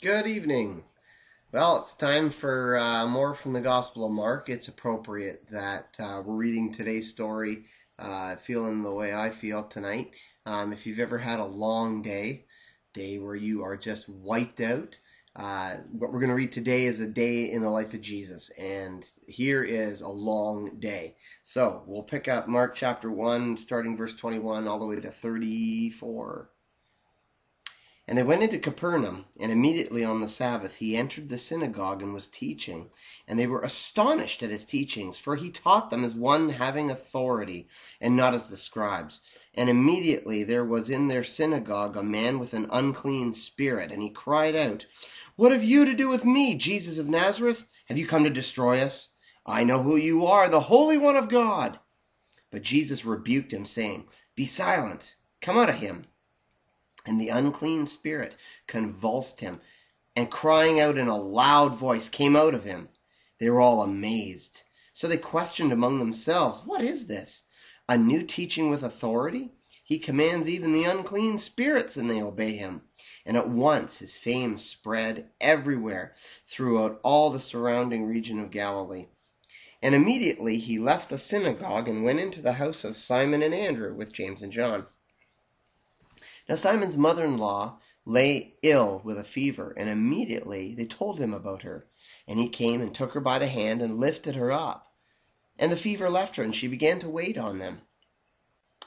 Good evening. Well, it's time for more from the Gospel of Mark. It's appropriate that we're reading today's story, feeling the way I feel tonight. If you've ever had a long day where you are just wiped out, what we're going to read today is a day in the life of Jesus. And here is a long day. So we'll pick up Mark chapter 1, starting verse 21, all the way to 34. And they went into Capernaum, and immediately on the Sabbath he entered the synagogue and was teaching. And they were astonished at his teachings, for he taught them as one having authority, and not as the scribes. And immediately there was in their synagogue a man with an unclean spirit, and he cried out, "What have you to do with me, Jesus of Nazareth? Have you come to destroy us? I know who you are, the Holy One of God." But Jesus rebuked him, saying, "Be silent, come out of him." And the unclean spirit convulsed him, and crying out in a loud voice came out of him. They were all amazed. So they questioned among themselves, "What is this? A new teaching with authority? He commands even the unclean spirits, and they obey him." And at once his fame spread everywhere throughout all the surrounding region of Galilee. And immediately he left the synagogue and went into the house of Simon and Andrew with James and John. Now Simon's mother-in-law lay ill with a fever, and immediately they told him about her. And he came and took her by the hand and lifted her up. And the fever left her, and she began to wait on them.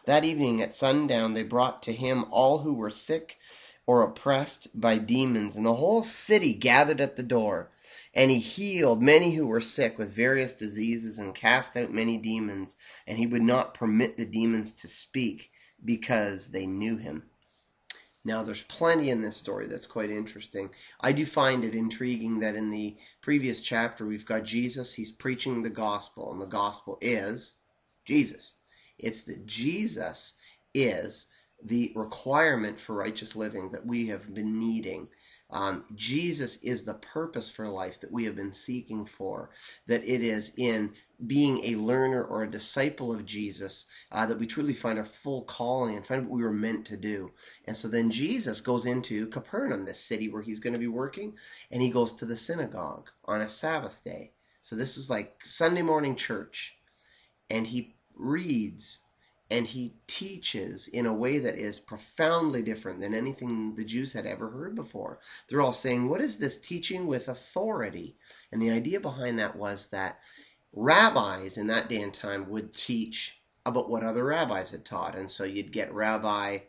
That evening at sundown they brought to him all who were sick or oppressed by demons, and the whole city gathered at the door. And he healed many who were sick with various diseases, and cast out many demons. And he would not permit the demons to speak, because they knew him. Now, there's plenty in this story that's quite interesting. I do find it intriguing that in the previous chapter we've got Jesus. He's preaching the gospel, and the gospel is Jesus. It's that Jesus is the requirement for righteous living that we have been needing. Jesus is the purpose for life that we have been seeking for, that it is in being a learner or a disciple of Jesus that we truly find our full calling and find what we were meant to do. And so then Jesus goes into Capernaum, this city where he's going to be working, and he goes to the synagogue on a Sabbath day. So this is like Sunday morning church, and he reads and he teaches in a way that is profoundly different than anything the Jews had ever heard before. They're all saying, "What is this teaching with authority?" And the idea behind that was that rabbis in that day and time would teach about what other rabbis had taught. And so you'd get Rabbi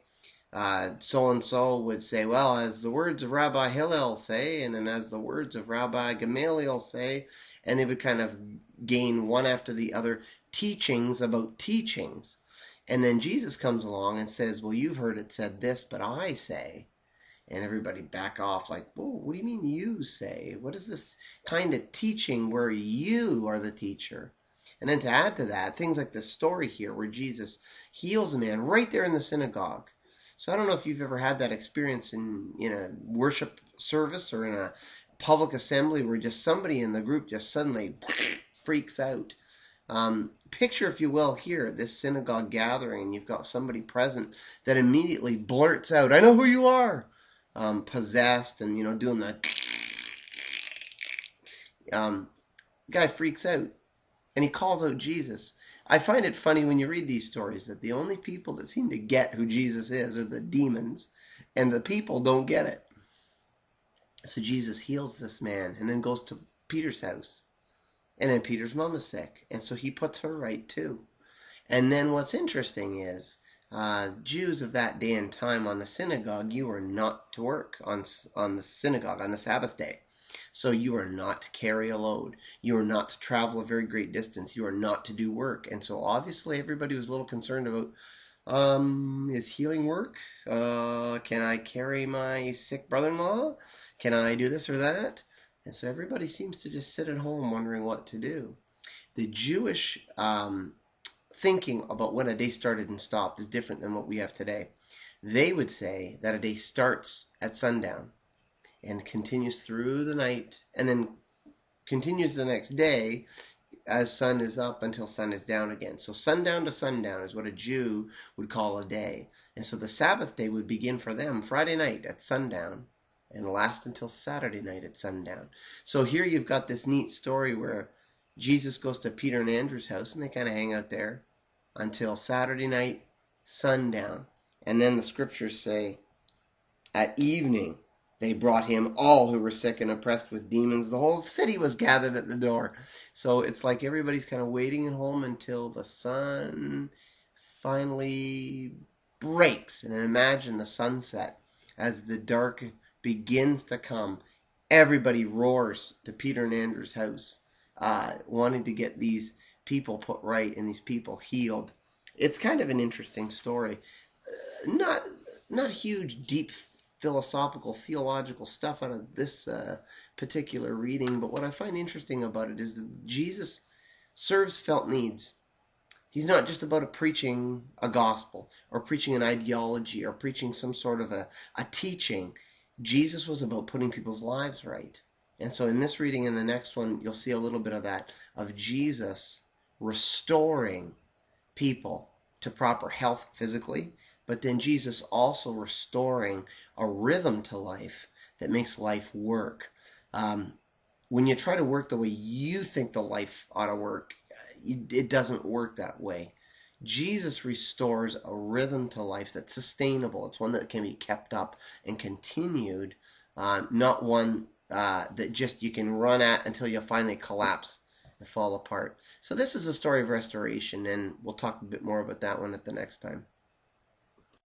so-and-so would say, "Well, as the words of Rabbi Hillel say, and then as the words of Rabbi Gamaliel say," and they would kind of gain one after the other teachings about teachings. And then Jesus comes along and says, "Well, you've heard it said this, but I say." And everybody back off like, "Whoa, what do you mean you say? What is this kind of teaching where you are the teacher?" And then to add to that, things like this story here where Jesus heals a man right there in the synagogue. So I don't know if you've ever had that experience in a worship service or in a public assembly where just somebody in the group just suddenly freaks out. Picture, if you will, here, this synagogue gathering, you've got somebody present that immediately blurts out, "I know who you are," possessed and, doing that. Guy freaks out, and he calls out Jesus. I find it funny when you read these stories that the only people that seem to get who Jesus is are the demons, and the people don't get it. So Jesus heals this man and then goes to Peter's house. And then Peter's mom is sick, and so he puts her right too. And then what's interesting is Jews of that day and time on the synagogue, you are not to work on the synagogue on the Sabbath day. So you are not to carry a load. You are not to travel a very great distance. You are not to do work. And so obviously everybody was a little concerned about, is healing work? Can I carry my sick brother-in-law? Can I do this or that? And so everybody seems to just sit at home wondering what to do. The Jewish thinking about when a day started and stopped is different than what we have today. They would say that a day starts at sundown and continues through the night and then continues the next day as sun is up until sun is down again. So sundown to sundown is what a Jew would call a day. And so the Sabbath day would begin for them Friday night at sundown and last until Saturday night at sundown. So here you've got this neat story where Jesus goes to Peter and Andrew's house, and they kind of hang out there until Saturday night, sundown. And then the scriptures say, at evening, they brought him all who were sick and oppressed with demons. The whole city was gathered at the door. So it's like everybody's kind of waiting at home until the sun finally breaks. And imagine the sunset as the dark begins to come. Everybody roars to Peter and Andrew's house, wanting to get these people put right and these people healed. It's kind of an interesting story. Not huge, deep philosophical, theological stuff out of this particular reading, but what I find interesting about it is that Jesus serves felt needs. He's not just about preaching a gospel or preaching an ideology or preaching some sort of a teaching. Jesus was about putting people's lives right. And so in this reading and the next one, you'll see a little bit of that, of Jesus restoring people to proper health physically, but then Jesus also restoring a rhythm to life that makes life work. When you try to work the way you think the life ought to work, it doesn't work that way. Jesus restores a rhythm to life that's sustainable. It's one that can be kept up and continued, not one that just you can run at until you finally collapse and fall apart. So this is a story of restoration, and we'll talk a bit more about that one at the next time.